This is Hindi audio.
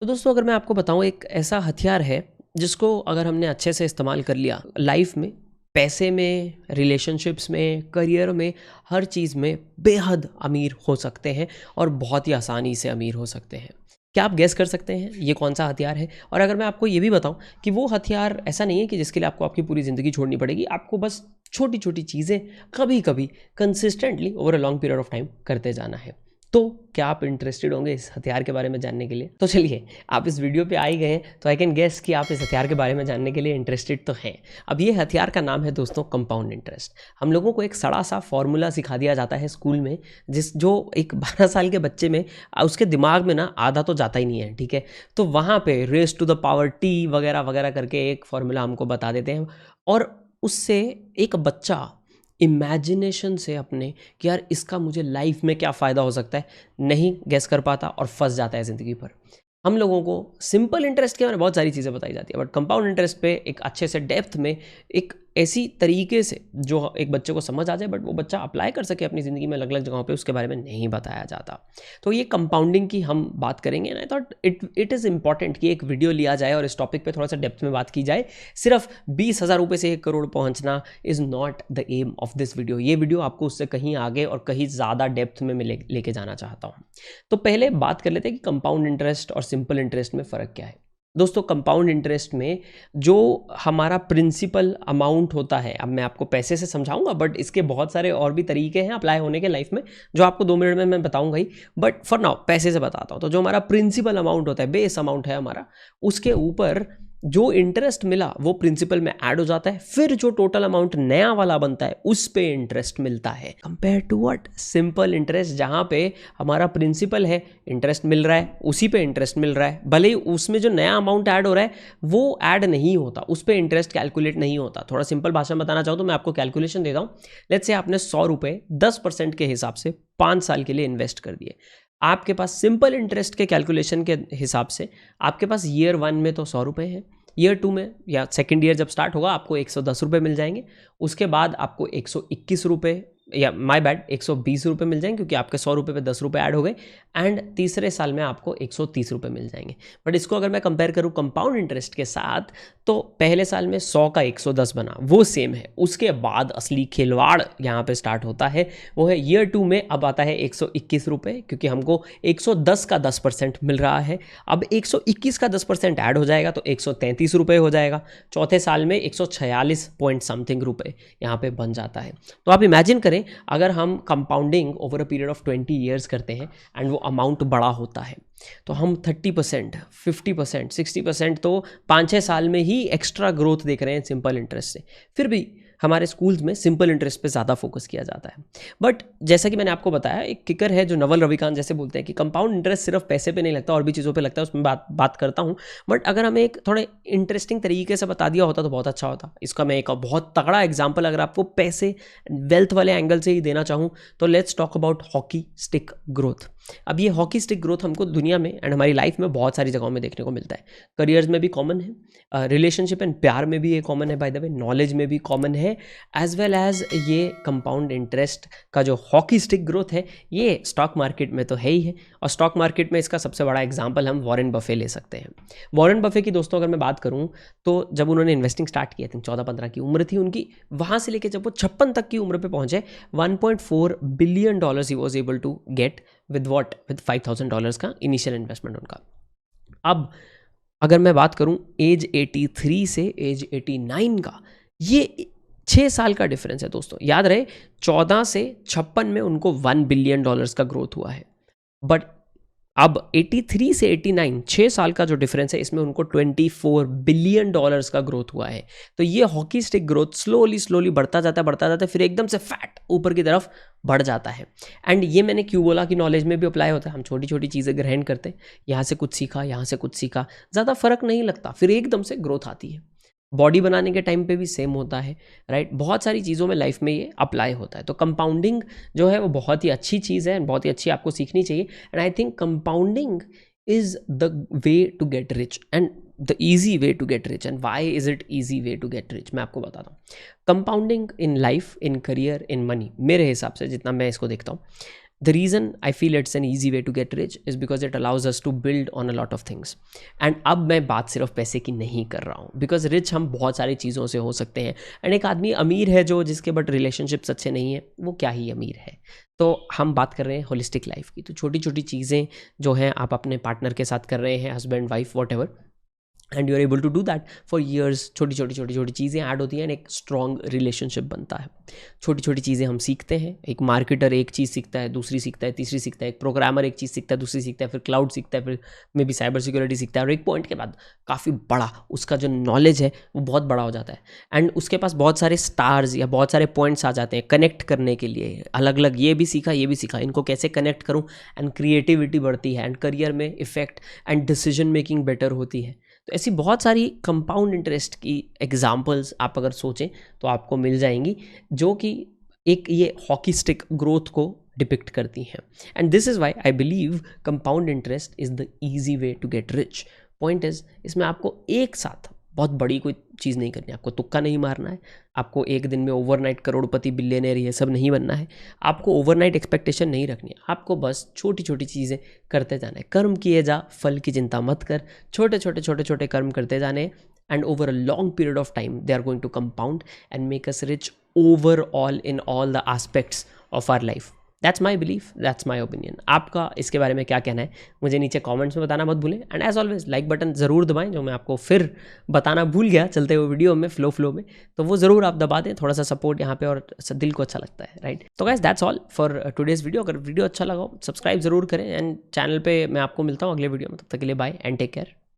तो दोस्तों अगर मैं आपको बताऊं, एक ऐसा हथियार है जिसको अगर हमने अच्छे से इस्तेमाल कर लिया लाइफ में, पैसे में, रिलेशनशिप्स में, करियर में, हर चीज़ में बेहद अमीर हो सकते हैं और बहुत ही आसानी से अमीर हो सकते हैं। क्या आप गैस कर सकते हैं ये कौन सा हथियार है? और अगर मैं आपको ये भी बताऊं कि वो हथियार ऐसा नहीं है कि जिसके लिए आपको आपकी पूरी ज़िंदगी छोड़नी पड़ेगी, आपको बस छोटी छोटी चीज़ें कभी कभी consistently over a long period of time करते जाना है। तो क्या आप इंटरेस्टेड होंगे इस हथियार के बारे में जानने के लिए? तो चलिए, आप इस वीडियो पे आ ही गए हैं तो आई कैन गेस कि आप इस हथियार के बारे में जानने के लिए इंटरेस्टेड तो हैं। अब ये हथियार का नाम है दोस्तों कंपाउंड इंटरेस्ट। हम लोगों को एक सड़ा सा फॉर्मूला सिखा दिया जाता है स्कूल में, जो एक 12 साल के बच्चे में उसके दिमाग में ना आधा तो जाता ही नहीं है, ठीक है। तो वहाँ पे raise to the power T वगैरह वगैरह करके एक फॉर्मूला हमको बता देते हैं और उससे एक बच्चा इमेजिनेशन से अपने कि यार इसका मुझे लाइफ में क्या फ़ायदा हो सकता है, नहीं गैस कर पाता और फंस जाता है ज़िंदगी भर। हम लोगों को सिंपल इंटरेस्ट के बारे में बहुत सारी चीज़ें बताई जाती है, बट कंपाउंड इंटरेस्ट पे एक अच्छे से डेप्थ में, एक ऐसी तरीके से जो एक बच्चे को समझ आ जाए बट वो बच्चा अप्लाई कर सके अपनी ज़िंदगी में अलग अलग जगहों पे, उसके बारे में नहीं बताया जाता। तो ये कंपाउंडिंग की हम बात करेंगे ना। I thought it is important कि एक वीडियो लिया जाए और इस टॉपिक पे थोड़ा सा डेप्थ में बात की जाए। सिर्फ 20,000 रुपये से 1 करोड़ पहुंचना is not the aim of this video. ये वीडियो आपको उससे कहीं आगे और कहीं ज़्यादा डेप्थ में लेके जाना चाहता हूँ। तो पहले बात कर लेते हैं कि कंपाउंड इंटरेस्ट और सिंपल इंटरेस्ट में फ़र्क क्या है। दोस्तों कंपाउंड इंटरेस्ट में जो हमारा प्रिंसिपल अमाउंट होता है, अब मैं आपको पैसे से समझाऊंगा बट इसके बहुत सारे और भी तरीके हैं अप्लाई होने के लाइफ में, जो आपको 2 मिनट में मैं बताऊंगा ही, बट फॉर नाउ पैसे से बताता हूं। तो जो हमारा प्रिंसिपल अमाउंट होता है, बेस अमाउंट है हमारा, उसके ऊपर जो इंटरेस्ट मिला वो प्रिंसिपल में ऐड हो जाता है, फिर जो टोटल अमाउंट नया वाला बनता है उस पे इंटरेस्ट मिलता है। Compare to what? Simple interest, जहां पे हमारा प्रिंसिपल है, इंटरेस्ट मिल रहा है, उसी पे इंटरेस्ट मिल रहा है, भले ही उसमें जो नया अमाउंट ऐड हो रहा है वो ऐड नहीं होता, उस पर इंटरेस्ट कैलकुलेट नहीं होता। थोड़ा सिंपल भाषा में बताना चाहूँ तो मैं आपको कैलकुलेशन देता हूँ। लेट्स से आपने 100 रुपये 10% के हिसाब से 5 साल के लिए इन्वेस्ट कर दिए। आपके पास सिंपल इंटरेस्ट के कैलकुलेशन के हिसाब से आपके पास ईयर 1 में तो 100 रुपये हैं, ईयर 2 में या सेकेंड ईयर जब स्टार्ट होगा आपको 110 रुपये मिल जाएंगे, उसके बाद आपको 121 रुपये, या माय बैड 120 रुपये मिल जाएंगे क्योंकि आपके 100 रुपये पे 10 रुपये ऐड हो गए, एंड तीसरे साल में आपको 130 रुपये मिल जाएंगे। बट इसको अगर मैं कंपेयर करूँ कंपाउंड इंटरेस्ट के साथ, तो पहले साल में 100 का 110 बना, वो सेम है। उसके बाद असली खिलवाड़ यहाँ पे स्टार्ट होता है, वो है ईयर 2 में अब आता है 121 रुपये, क्योंकि हमको 110 का 10% मिल रहा है। अब 121 का 10% ऐड हो जाएगा तो 133 रुपये हो जाएगा। चौथे साल में 146 पॉइंट समथिंग रुपये यहाँ पे बन जाता है। तो आप इमेजिन करें अगर हम compounding over a period of 20 years करते हैं एंड वो अमाउंट बड़ा होता है, तो हम 30%, 50%, 60% तो 5-6 साल में ही एक्स्ट्रा ग्रोथ देख रहे हैं सिंपल इंटरेस्ट से। फिर भी हमारे स्कूल्स में सिंपल इंटरेस्ट पे ज़्यादा फोकस किया जाता है। बट जैसा कि मैंने आपको बताया, एक किकर है जो नवल रविकांत जैसे बोलते हैं कि कंपाउंड इंटरेस्ट सिर्फ पैसे पे नहीं लगता, और भी चीज़ों पे लगता है, उसमें बात करता हूँ। बट अगर हमें एक थोड़े इंटरेस्टिंग तरीके से बता दिया होता तो बहुत अच्छा होता। इसका मैं एक बहुत तगड़ा एग्जाम्पल अगर आपको पैसे वेल्थ वाले एंगल से ही देना चाहूँ तो let's talk about hockey stick growth. अब ये हॉकी स्टिक ग्रोथ हमको दुनिया में एंड हमारी लाइफ में बहुत सारी जगहों में देखने को मिलता है। करियर्स में भी कॉमन है, रिलेशनशिप एंड प्यार में भी ये कॉमन है, बाय द वे नॉलेज में भी कॉमन है, एज वेल एज ये कंपाउंड इंटरेस्ट का जो हॉकी स्टिक ग्रोथ है ये स्टॉक मार्केट में तो है ही है। और स्टॉक मार्केट में इसका सबसे बड़ा एग्जाम्पल हम वॉरेन बफे ले सकते हैं। वॉरेन बफे की दोस्तों अगर मैं बात करूँ तो जब उन्होंने इन्वेस्टिंग स्टार्ट किया थी, 14-15 की उम्र थी उनकी, वहाँ से लेकर जब वो 56 तक की उम्र पे पहुँचे, $1.4 billion he was able to get with $5,000 का इनिशियल इन्वेस्टमेंट उनका। अब अगर मैं बात करूं एज 83 से एज 89 का, ये 6 साल का डिफरेंस है दोस्तों। याद रहे 14 से 56 में उनको $1 बिलियन का ग्रोथ हुआ है। बट अब 83 से 89, 6 साल का जो डिफरेंस है, इसमें उनको $24 बिलियन का ग्रोथ हुआ है। तो ये हॉकी स्टिक ग्रोथ स्लोली बढ़ता जाता है, फिर एकदम से फैट ऊपर की तरफ बढ़ जाता है। एंड ये मैंने क्यों बोला कि नॉलेज में भी अप्लाई होता है। हम छोटी छोटी चीज़ें ग्रहण करते हैं, यहाँ से कुछ सीखा, यहाँ से कुछ सीखा, ज़्यादा फर्क नहीं लगता, फिर एकदम से ग्रोथ आती है। बॉडी बनाने के टाइम पे भी सेम होता है, राइट। बहुत सारी चीज़ों में लाइफ में ये अप्लाई होता है। तो कंपाउंडिंग जो है वो बहुत ही अच्छी चीज़ है, बहुत ही अच्छी आपको सीखनी चाहिए। And I think compounding is the way to get rich and the easy way to get rich. And why is it easy way to get rich, मैं आपको बताता हूँ। Compounding in life, in career, in money, मेरे हिसाब से जितना मैं इसको देखता हूँ, the reason I feel it's an easy way to get rich is because it allows us to build on a lot of things. And अब मैं बात सिर्फ पैसे की नहीं कर रहा हूँ, बिकॉज रिच हम बहुत सारी चीज़ों से हो सकते हैं। एंड एक आदमी अमीर है जो जिसके बट रिलेशनशिप्स अच्छे नहीं है, वो क्या ही अमीर है। तो हम बात कर रहे हैं होलिस्टिक लाइफ की। तो छोटी छोटी चीज़ें जो हैं आप अपने पार्टनर के साथ कर रहे हैं, husband wife whatever, and you are able to do that for years. छोटी छोटी चीज़ें ऐड होती हैं एंड एक स्ट्रॉन्ग रिलेशनशिप बनता है। छोटी छोटी चीज़ें हम सीखते हैं। एक मार्केटर एक चीज़ सीखता है, दूसरी सीखता है, तीसरी सीखता है। एक प्रोग्रामर एक चीज़ सीखता है, दूसरी सीखता है, फिर क्लाउड सीखता है, फिर मे बी साइबर सिक्योरिटी सीखता है। और एक पॉइंट के बाद काफ़ी बड़ा उसका जो नॉलेज है वो बहुत बड़ा हो जाता है। एंड उसके पास बहुत सारे स्टार्स या बहुत सारे पॉइंट्स आ जाते हैं कनेक्ट करने के लिए। अलग अलग ये भी सीखा, ये भी सीखा, इनको कैसे कनेक्ट करूँ। एंड क्रिएटिविटी बढ़ती है एंड करियर में effect and decision making better होती है। तो ऐसी बहुत सारी कंपाउंड इंटरेस्ट की एग्जाम्पल्स आप अगर सोचें तो आपको मिल जाएंगी, जो कि एक ये हॉकी स्टिक ग्रोथ को डिपिक्ट करती हैं। And this is why I believe compound interest is the easy way to get rich. Point is, इसमें आपको एक साथ बहुत बड़ी कोई चीज़ नहीं करनी है, आपको तुक्का नहीं मारना है, आपको एक दिन में ओवरनाइट करोड़पति बिलियनर ये सब नहीं बनना है, आपको ओवरनाइट एक्सपेक्टेशन नहीं रखनी है। आपको बस छोटी छोटी चीज़ें करते जाना है। कर्म किए जा, फल की चिंता मत कर। छोटे छोटे कर्म करते जाने, and over a long period of time they are going to compound and make us rich overall in all the aspects of our life. That's my belief, that's my opinion. आपका इसके बारे में क्या कहना है मुझे नीचे कमेंट्स में बताना मत भूलें। And as always like button ज़रूर दबाएं, जो मैं आपको फिर बताना भूल गया चलते हुए वीडियो में फ्लो में, तो वो ज़रूर आप दबा दें। थोड़ा सा सपोर्ट यहाँ पे और दिल को अच्छा लगता है, राइट। तो guys that's all for today's video. अगर वीडियो अच्छा लगा हो सब्सक्राइब ज़रूर करें एंड चैनल पर मैं आपको मिलता हूँ अगले वीडियो में। तब तक के लिए बाय एंड टेक केयर।